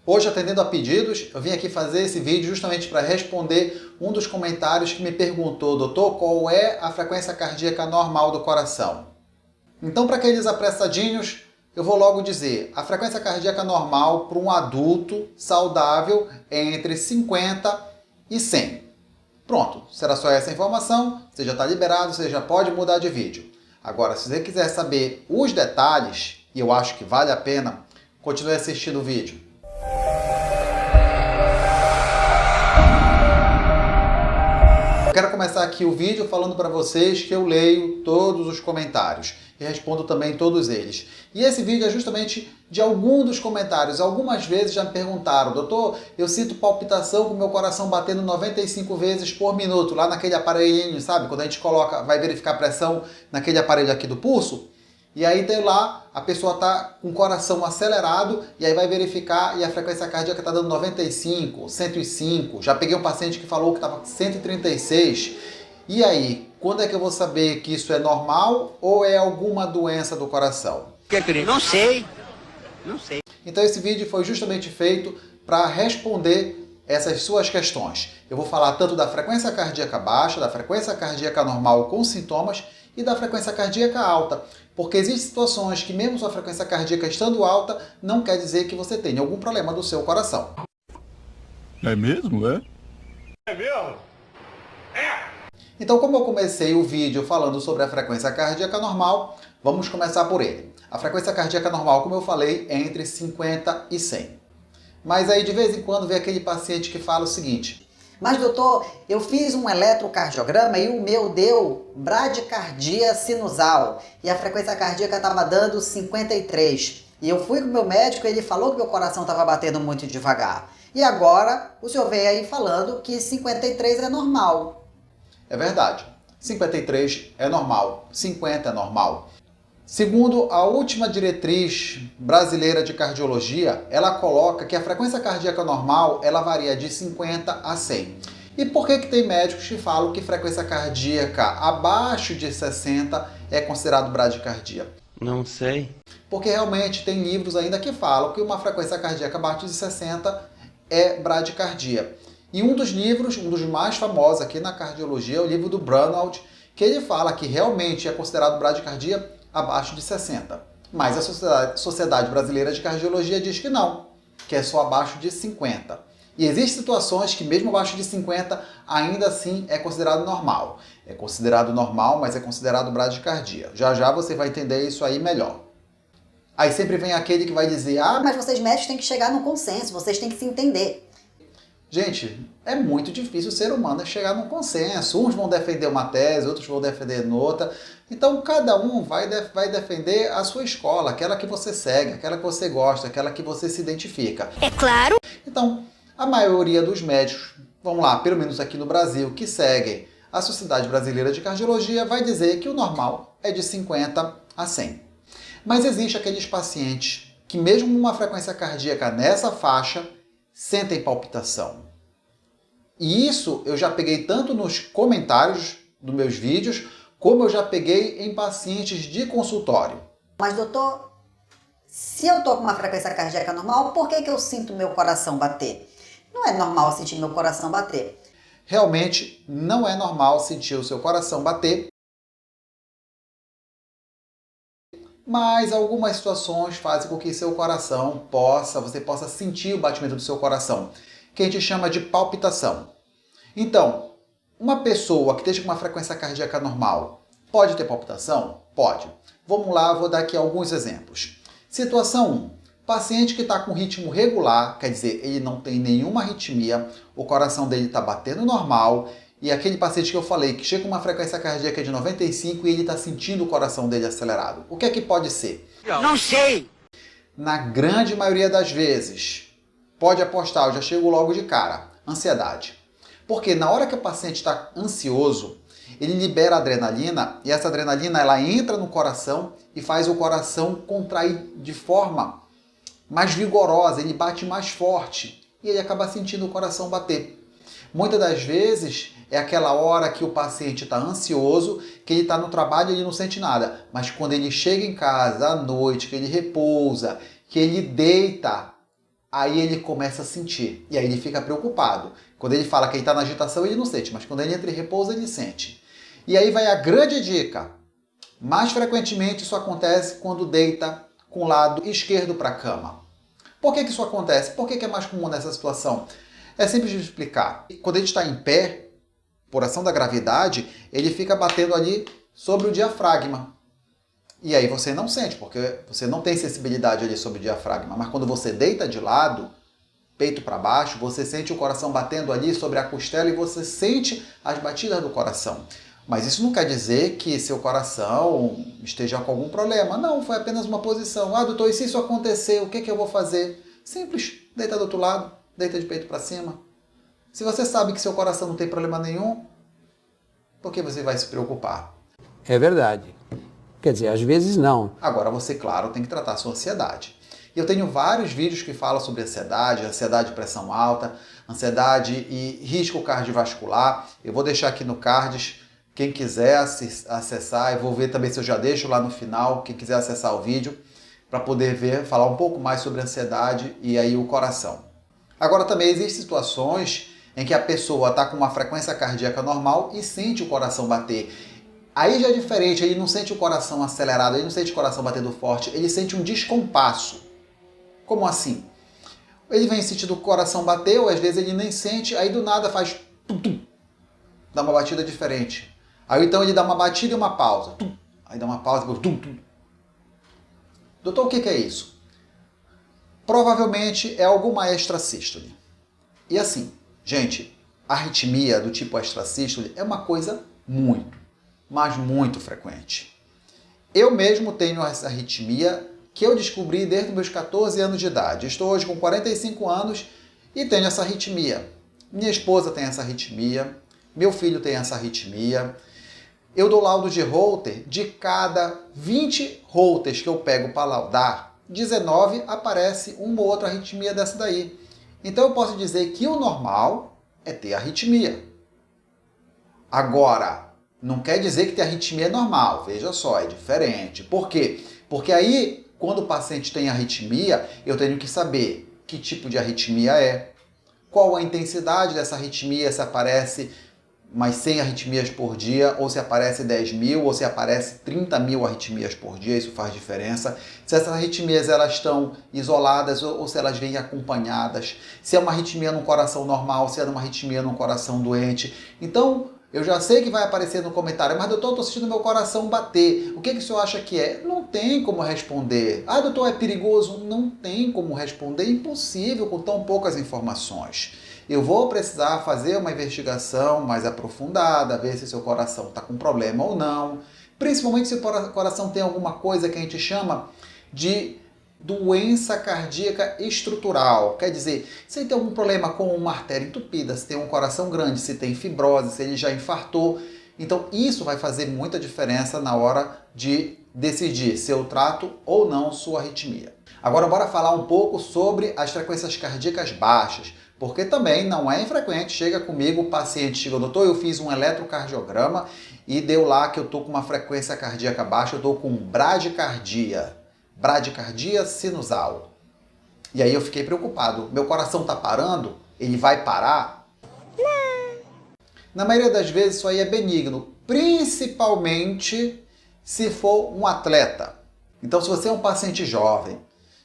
Hoje, atendendo a pedidos, eu vim aqui fazer esse vídeo justamente para responder um dos comentários que me perguntou: doutor, qual é a frequência cardíaca normal do coração? Então, para aqueles apressadinhos, eu vou logo dizer: a frequência cardíaca normal para um adulto saudável é entre 50 e 100. Pronto, será só essa informação, você já está liberado, você já pode mudar de vídeo. Agora, se você quiser saber os detalhes, e eu acho que vale a pena, continue assistindo o vídeo. Eu quero começar aqui o vídeo falando para vocês que eu leio todos os comentários e respondo também todos eles. E esse vídeo é justamente de algum dos comentários. Algumas vezes já me perguntaram: doutor, eu sinto palpitação com meu coração batendo 95 vezes por minuto, lá naquele aparelhinho, sabe? Quando a gente vai verificar a pressão naquele aparelho aqui do pulso. E aí tem lá, a pessoa está com o coração acelerado e aí vai verificar e a frequência cardíaca está dando 95, 105. Já peguei um paciente que falou que estava com 136. E aí, quando é que eu vou saber que isso é normal ou é alguma doença do coração? Não sei. Não sei. Então esse vídeo foi justamente feito para responder essas suas questões. Eu vou falar tanto da frequência cardíaca baixa, da frequência cardíaca normal com sintomas e da frequência cardíaca alta. Porque existem situações que mesmo sua frequência cardíaca estando alta, não quer dizer que você tenha algum problema do seu coração. É mesmo, é? É mesmo? Então, como eu comecei o vídeo falando sobre a frequência cardíaca normal, vamos começar por ele. A frequência cardíaca normal, como eu falei, é entre 50 e 100. Mas aí de vez em quando vem aquele paciente que fala o seguinte: mas doutor, eu fiz um eletrocardiograma e o meu deu bradicardia sinusal e a frequência cardíaca estava dando 53. E eu fui com o meu médico e ele falou que meu coração estava batendo muito devagar. E agora o senhor veio aí falando que 53 é normal. É verdade, 53 é normal, 50 é normal. Segundo a última diretriz brasileira de cardiologia, ela coloca que a frequência cardíaca normal ela varia de 50 a 100. E por que tem médicos que falam que frequência cardíaca abaixo de 60 é considerado bradicardia? Não sei. Porque realmente tem livros ainda que falam que uma frequência cardíaca abaixo de 60 é bradicardia. E um dos livros, um dos mais famosos aqui na cardiologia, é o livro do Brunald, que ele fala que realmente é considerado bradicardia abaixo de 60. Mas a Sociedade Brasileira de Cardiologia diz que não, que é só abaixo de 50. E existem situações que mesmo abaixo de 50 ainda assim é considerado normal. É considerado normal, mas é considerado bradicardia. Já já você vai entender isso aí melhor. Aí sempre vem aquele que vai dizer: ah, Mas vocês médicos têm que chegar num consenso, vocês têm que se entender. gente, é muito difícil o ser humano chegar num consenso. Uns vão defender uma tese, outros vão defender outra. Então, cada um vai defender a sua escola, aquela que você segue, aquela que você gosta, aquela que você se identifica. É claro. Então, a maioria dos médicos, vamos lá, pelo menos aqui no Brasil, que seguem a Sociedade Brasileira de Cardiologia, vai dizer que o normal é de 50 a 100. Mas existe aqueles pacientes que mesmo numa frequência cardíaca nessa faixa, sentem palpitação. E isso eu já peguei tanto nos comentários dos meus vídeos, como eu já peguei em pacientes de consultório. Mas doutor, se eu tô com uma frequência cardíaca normal, por que eu sinto meu coração bater? Não é normal sentir meu coração bater. Realmente não é normal sentir o seu coração bater, mas algumas situações fazem com que seu coração você possa sentir o batimento do seu coração, que a gente chama de palpitação. Então, uma pessoa que esteja com uma frequência cardíaca normal pode ter palpitação? Pode. Vamos lá, vou dar aqui alguns exemplos. Situação 1. Paciente que está com ritmo regular, quer dizer, ele não tem nenhuma arritmia, o coração dele está batendo normal, e aquele paciente que eu falei que chega com uma frequência cardíaca de 95 e ele está sentindo o coração dele acelerado. O que é que pode ser? Não sei. Na grande maioria das vezes, pode apostar, eu já chego logo de cara, ansiedade. Porque na hora que o paciente está ansioso, ele libera adrenalina e essa adrenalina ela entra no coração e faz o coração contrair de forma mais vigorosa, ele bate mais forte e ele acaba sentindo o coração bater. Muitas das vezes é aquela hora que o paciente está ansioso, que ele está no trabalho e ele não sente nada. Mas quando ele chega em casa à noite, que ele repousa, que ele deita, aí ele começa a sentir. E aí ele fica preocupado. Quando ele fala que ele está na agitação, ele não sente, mas quando ele entra em repouso, ele sente. E aí vai a grande dica. Mais frequentemente isso acontece quando deita com o lado esquerdo para a cama. Por que isso acontece? Por que é mais comum nessa situação? É simples de explicar. Quando ele está em pé, por ação da gravidade, ele fica batendo ali sobre o diafragma. E aí você não sente, porque você não tem sensibilidade ali sobre o diafragma. Mas quando você deita de lado, peito para baixo, você sente o coração batendo ali sobre a costela e você sente as batidas do coração. Mas isso não quer dizer que seu coração esteja com algum problema. Não, foi apenas uma posição. Ah, doutor, e se isso acontecer, o que eu vou fazer? Simples, deita do outro lado, deita de peito para cima. Se você sabe que seu coração não tem problema nenhum, por que você vai se preocupar? É verdade. Quer dizer, às vezes não. Agora você, claro, tem que tratar a sua ansiedade. E eu tenho vários vídeos que falam sobre ansiedade e pressão alta, ansiedade e risco cardiovascular. Eu vou deixar aqui no cards. Quem quiser acessar, eu vou ver também se eu já deixo lá no final, quem quiser acessar o vídeo, para poder ver, falar um pouco mais sobre a ansiedade e aí o coração. Agora também existem situações em que a pessoa está com uma frequência cardíaca normal e sente o coração bater. Aí já é diferente, ele não sente o coração acelerado, ele não sente o coração batendo forte, ele sente um descompasso. Como assim? Ele vem sentindo o coração bater, ou às vezes ele nem sente, aí do nada faz tum-tum, dá uma batida diferente. Aí então ele dá uma batida e uma pausa. Tum. Aí dá uma pausa e depois tum. Doutor, o que é isso? Provavelmente é alguma extrasístole. E assim, gente, a arritmia do tipo extrasístole é uma coisa muito, mas muito frequente. Eu mesmo tenho essa arritmia que eu descobri desde os meus 14 anos de idade. Estou hoje com 45 anos e tenho essa arritmia. Minha esposa tem essa arritmia, meu filho tem essa arritmia. Eu dou laudo de Holter, de cada 20 Holters que eu pego para laudar, 19 aparece uma ou outra arritmia dessa daí. Então eu posso dizer que o normal é ter arritmia. Agora, não quer dizer que ter arritmia é normal, veja só, é diferente. Por quê? Porque aí, quando o paciente tem arritmia, eu tenho que saber que tipo de arritmia é, qual a intensidade dessa arritmia, se aparece mais 100 arritmias por dia, ou se aparece 10 mil, ou se aparece 30 mil arritmias por dia, isso faz diferença. Se essas arritmias elas estão isoladas ou se elas vêm acompanhadas, se é uma arritmia no coração normal, se é uma arritmia no coração doente. Então, eu já sei que vai aparecer no comentário, mas doutor, eu estou sentindo meu coração bater. O que o senhor acha que é? Não tem como responder. Ah, doutor, é perigoso? Não tem como responder, é impossível com tão poucas informações. Eu vou precisar fazer uma investigação mais aprofundada, ver se seu coração está com problema ou não. Principalmente se o coração tem alguma coisa que a gente chama de doença cardíaca estrutural. Quer dizer, se ele tem algum problema com uma artéria entupida, se tem um coração grande, se tem fibrose, se ele já infartou. Então isso vai fazer muita diferença na hora de decidir se eu trato ou não sua arritmia. Agora bora falar um pouco sobre as frequências cardíacas baixas. Porque também não é infrequente, chega comigo o paciente, chega, doutor, eu fiz um eletrocardiograma e deu lá que eu estou com uma frequência cardíaca baixa, eu estou com bradicardia sinusal. E aí eu fiquei preocupado, meu coração está parando? Ele vai parar? Não. Na maioria das vezes isso aí é benigno, principalmente se for um atleta. Então se você é um paciente jovem,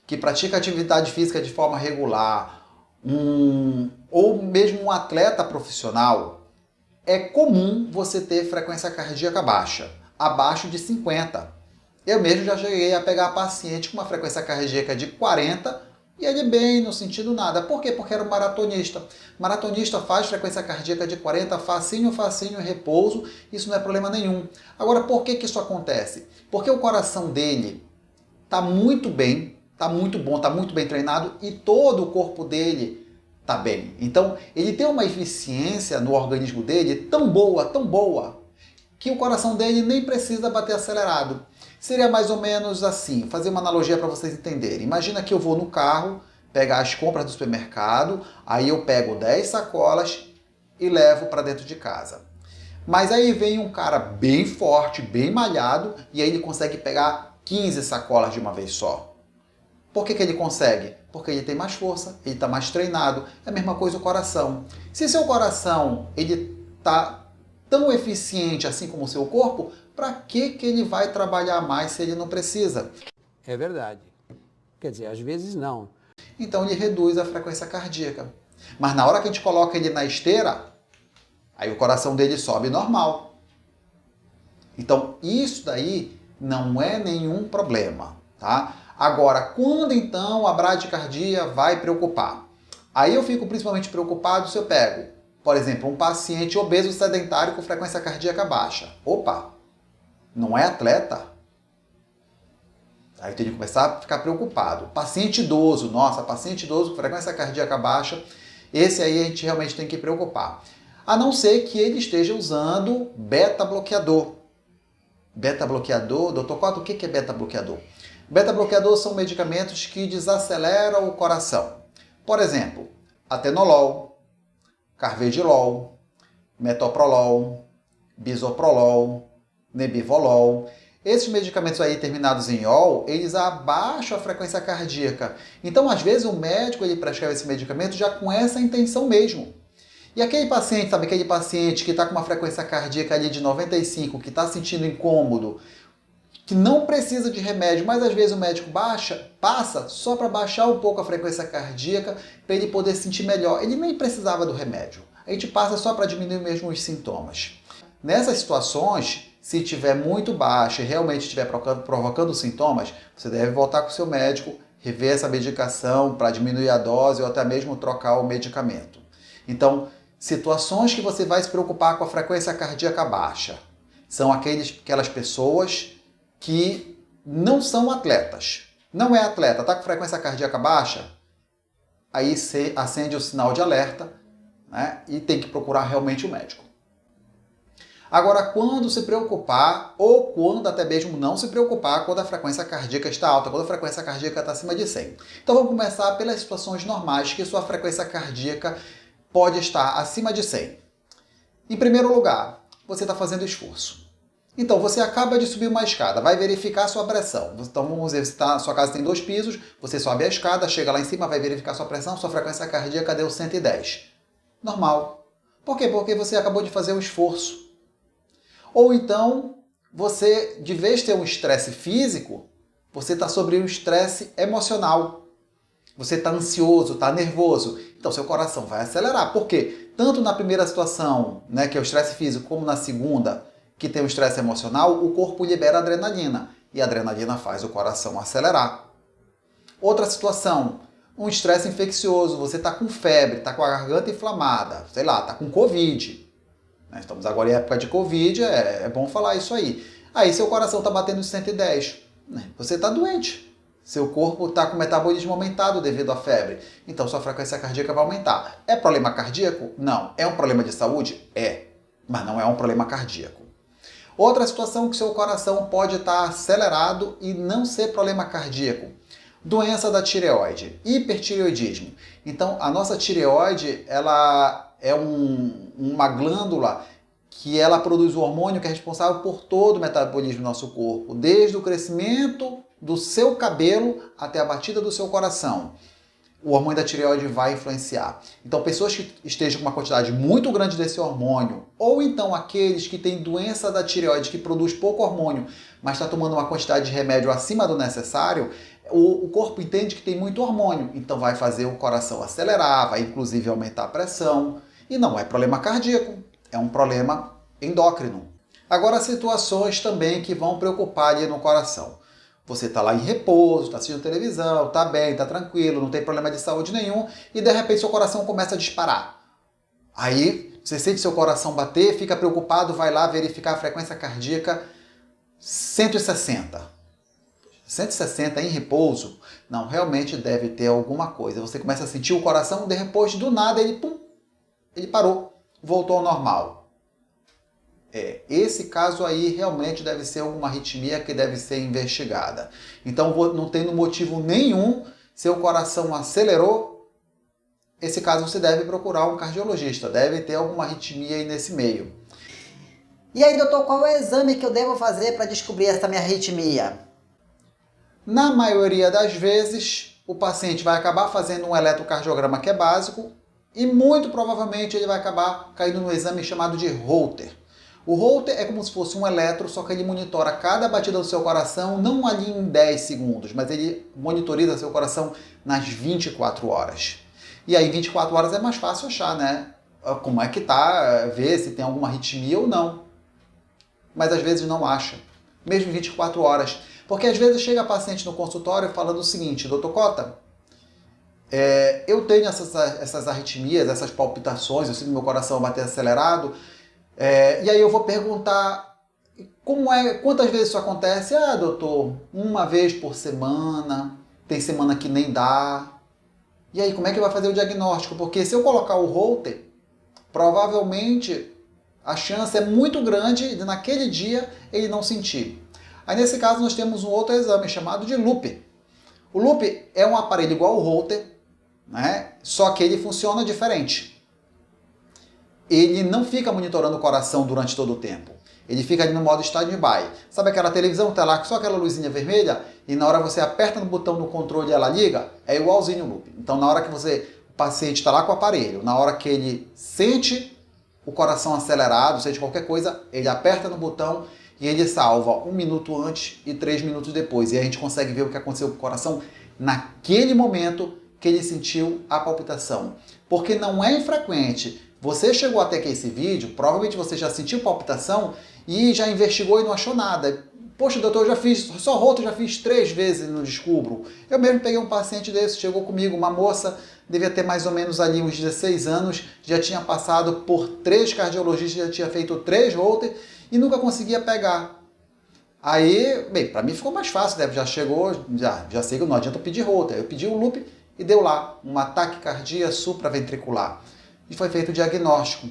que pratica atividade física de forma regular, ou mesmo um atleta profissional, é comum você ter frequência cardíaca baixa, abaixo de 50. Eu mesmo já cheguei a pegar paciente com uma frequência cardíaca de 40 e ele bem, não sentindo nada. Por quê? Porque era um maratonista. Maratonista faz frequência cardíaca de 40, facinho, repouso, isso não é problema nenhum. Agora, por que isso acontece? Porque o coração dele está muito bem, está muito bom, está muito bem treinado e todo o corpo dele está bem. Então, ele tem uma eficiência no organismo dele tão boa, que o coração dele nem precisa bater acelerado. Seria mais ou menos assim, fazer uma analogia para vocês entenderem. Imagina que eu vou no carro, pegar as compras do supermercado, aí eu pego 10 sacolas e levo para dentro de casa. Mas aí vem um cara bem forte, bem malhado, e aí ele consegue pegar 15 sacolas de uma vez só. Por que ele consegue? Porque ele tem mais força, ele está mais treinado. É a mesma coisa o coração. Se seu coração ele está tão eficiente assim como o seu corpo, para que ele vai trabalhar mais se ele não precisa? É verdade. Quer dizer, às vezes não. Então ele reduz a frequência cardíaca. Mas na hora que a gente coloca ele na esteira, aí o coração dele sobe normal. Então isso daí não é nenhum problema, tá? Agora, quando então a bradicardia vai preocupar? Aí eu fico principalmente preocupado se eu pego, por exemplo, um paciente obeso sedentário com frequência cardíaca baixa. Opa, não é atleta? Aí eu tenho que começar a ficar preocupado. Paciente idoso, nossa, paciente idoso com frequência cardíaca baixa, esse aí a gente realmente tem que preocupar. A não ser que ele esteja usando beta-bloqueador. Beta-bloqueador, Dr. Cota, o que é beta-bloqueador? Beta-bloqueador são medicamentos que desaceleram o coração. Por exemplo, atenolol, carvedilol, metoprolol, bisoprolol, nebivolol. Esses medicamentos aí terminados em ol, eles abaixam a frequência cardíaca. Então, às vezes, o médico ele prescreve esse medicamento já com essa intenção mesmo. E aquele paciente, sabe, aquele paciente que está com uma frequência cardíaca ali de 95, que está sentindo incômodo, que não precisa de remédio, mas às vezes o médico passa só para baixar um pouco a frequência cardíaca para ele poder sentir melhor. Ele nem precisava do remédio. A gente passa só para diminuir mesmo os sintomas. Nessas situações, se estiver muito baixo e realmente estiver provocando sintomas, você deve voltar com o seu médico, rever essa medicação para diminuir a dose ou até mesmo trocar o medicamento. Então, situações que você vai se preocupar com a frequência cardíaca baixa são aquelas pessoas que não são atletas. Não é atleta, está com frequência cardíaca baixa, aí você acende o sinal de alerta, né, e tem que procurar realmente o médico. Agora, quando se preocupar, ou quando até mesmo não se preocupar, quando a frequência cardíaca está alta, quando a frequência cardíaca está acima de 100. Então vamos começar pelas situações normais que sua frequência cardíaca pode estar acima de 100. Em primeiro lugar, você está fazendo esforço. Então, você acaba de subir uma escada, vai verificar a sua pressão. Então, vamos dizer, sua casa tem 2 pisos, você sobe a escada, chega lá em cima, vai verificar a sua pressão, sua frequência cardíaca deu 110. Normal. Por quê? Porque você acabou de fazer um esforço. Ou então, você, de vez de ter um estresse físico, você está sobre um estresse emocional. Você está ansioso, está nervoso. Então, seu coração vai acelerar. Por quê? Tanto na primeira situação, né, que é o estresse físico, como na segunda, que tem o estresse emocional, o corpo libera adrenalina. E a adrenalina faz o coração acelerar. Outra situação, um estresse infeccioso. Você está com febre, está com a garganta inflamada, sei lá, está com Covid. Estamos agora em época de Covid, é bom falar isso aí. Aí seu coração está batendo 110. Você está doente. Seu corpo está com o metabolismo aumentado devido à febre. Então sua frequência cardíaca vai aumentar. É problema cardíaco? Não. É um problema de saúde? É. Mas não é um problema cardíaco. Outra situação que seu coração pode estar acelerado e não ser problema cardíaco. Doença da tireoide, hipertireoidismo. Então, a nossa tireoide, ela é uma glândula que ela produz o hormônio que é responsável por todo o metabolismo do nosso corpo, desde o crescimento do seu cabelo até a batida do seu coração. O hormônio da tireoide vai influenciar. Então, pessoas que estejam com uma quantidade muito grande desse hormônio, ou então aqueles que têm doença da tireoide, que produz pouco hormônio, mas está tomando uma quantidade de remédio acima do necessário, o corpo entende que tem muito hormônio, então vai fazer o coração acelerar, vai inclusive aumentar a pressão. E não é problema cardíaco, é um problema endócrino. Agora, situações também que vão preocupar ali no coração. Você está lá em repouso, está assistindo televisão, está bem, está tranquilo, não tem problema de saúde nenhum, e de repente seu coração começa a disparar. Aí você sente seu coração bater, fica preocupado, vai lá verificar a frequência cardíaca 160. 160 em repouso? Não, realmente deve ter alguma coisa. Você começa a sentir o coração, depois do nada ele parou, voltou ao normal. Esse caso aí realmente deve ser alguma arritmia que deve ser investigada. Então, não tendo motivo nenhum, seu coração acelerou, esse caso você deve procurar um cardiologista, deve ter alguma arritmia aí nesse meio. E aí, doutor, qual é o exame que eu devo fazer para descobrir essa minha arritmia? Na maioria das vezes, o paciente vai acabar fazendo um eletrocardiograma que é básico e muito provavelmente ele vai acabar caindo no exame chamado de Holter. O Holter é como se fosse um eletro, só que ele monitora cada batida do seu coração, não ali em 10 segundos, mas ele monitoriza seu coração nas 24 horas. E aí 24 horas é mais fácil achar, né? Como é que tá, ver se tem alguma arritmia ou não. Mas às vezes não acha, mesmo em 24 horas. Porque às vezes chega paciente no consultório falando o seguinte: doutor Cota, eu tenho essas arritmias, essas palpitações, eu sinto meu coração bater acelerado, e aí eu vou perguntar, quantas vezes isso acontece? Ah, doutor, uma vez por semana, tem semana que nem dá. E aí, como é que vai fazer o diagnóstico? Porque se eu colocar o Holter, provavelmente a chance é muito grande de naquele dia ele não sentir. Aí nesse caso nós temos um outro exame chamado de Loop. O Loop é um aparelho igual ao Holter, né? Só que ele funciona diferente. Ele não fica monitorando o coração durante todo o tempo. Ele fica ali no modo standby. Sabe aquela televisão que tá lá com só aquela luzinha vermelha e na hora você aperta no botão do controle e ela liga? É igualzinho o Loop. Então na hora que o paciente está lá com o aparelho, na hora que ele sente o coração acelerado, sente qualquer coisa, ele aperta no botão e ele salva 1 minuto antes e 3 minutos depois. E a gente consegue ver o que aconteceu com o coração naquele momento que ele sentiu a palpitação. Porque não é infrequente. Você chegou até aqui esse vídeo, provavelmente você já sentiu palpitação e já investigou e não achou nada. Poxa, doutor, eu já fiz, só Holter já fiz 3 vezes e não descubro. Eu mesmo peguei um paciente desse, chegou comigo, uma moça, devia ter mais ou menos ali uns 16 anos, já tinha passado por 3 cardiologistas, já tinha feito 3 Holter e nunca conseguia pegar. Aí, bem, para mim ficou mais fácil, né? Já chegou, já sei que não adianta eu pedir Holter. Eu pedi o Loop e deu lá, uma taquicardia supraventricular. E foi feito o diagnóstico.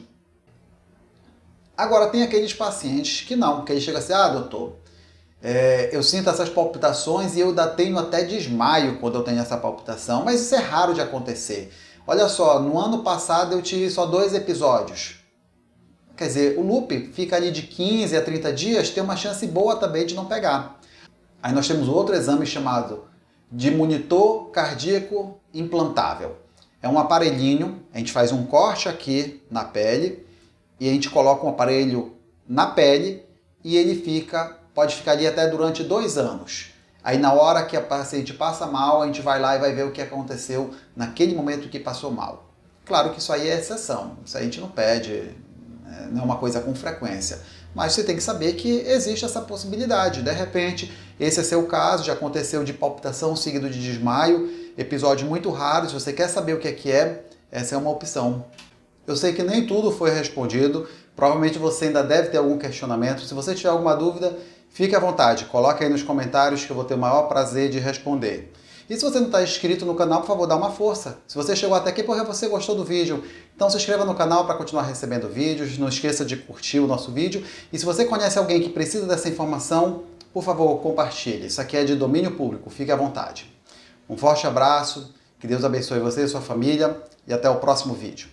Agora tem aqueles pacientes que não, que ele chega assim, ah, doutor, eu sinto essas palpitações e eu ainda tenho até desmaio quando eu tenho essa palpitação, mas isso é raro de acontecer. Olha só, no ano passado eu tive só 2 episódios. Quer dizer, o Loop fica ali de 15 a 30 dias, tem uma chance boa também de não pegar. Aí nós temos outro exame chamado de monitor cardíaco implantável. É um aparelhinho, a gente faz um corte aqui na pele e a gente coloca um aparelho na pele e ele pode ficar ali até durante 2 anos. Aí na hora que a paciente passa mal, a gente vai lá e vai ver o que aconteceu naquele momento que passou mal. Claro que isso aí é exceção, isso aí a gente não pede, não é uma coisa com frequência. Mas você tem que saber que existe essa possibilidade. De repente, esse é seu caso, já aconteceu de palpitação seguido de desmaio, episódio muito raro. Se você quer saber o que é, essa é uma opção. Eu sei que nem tudo foi respondido, provavelmente você ainda deve ter algum questionamento. Se você tiver alguma dúvida, fique à vontade, coloque aí nos comentários que eu vou ter o maior prazer de responder. E se você não está inscrito no canal, por favor, dá uma força. Se você chegou até aqui porque você gostou do vídeo, então se inscreva no canal para continuar recebendo vídeos, não esqueça de curtir o nosso vídeo. E se você conhece alguém que precisa dessa informação, por favor, compartilhe. Isso aqui é de domínio público, fique à vontade. Um forte abraço, que Deus abençoe você e sua família e até o próximo vídeo.